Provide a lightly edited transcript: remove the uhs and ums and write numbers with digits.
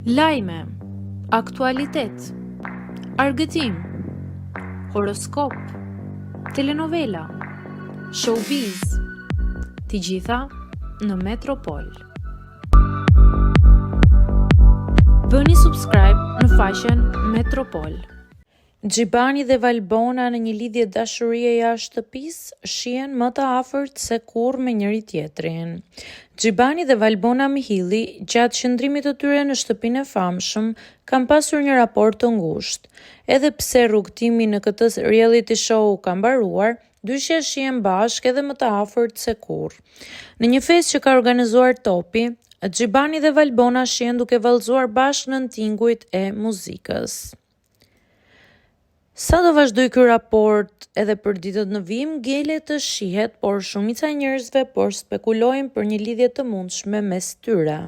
Lajme, aktualitet, argëtim, horoskop, telenovela, showbiz, të gjitha në Metropol. Bëni subscribe në faqen Metropol. Gjibani dhe Valbona në një lidhje dashurie jashtë shtëpisë shihen më të afërt se kurrë me njëri tjetrin. Gjibani dhe Valbona Mihilli, gjatë qëndrimit të tyre në shtëpinë e famshëm, kanë pasur një raport të ngushtë. Edhe pse rrugtimi në këtë reality show ka mbaruar, dyshja shihen bashkë edhe më të afërt se kurrë. Në një festë që ka organizuar Topi, Gjibani dhe Valbona shihen duke vallëzuar bashkë nën tingujt e muzikës. Sa do vazhdoj ky raport edhe për ditët në vijim, ngele të shihet, por shumica e njerëzve spekulojnë për një lidhje të mundshme mes tyre.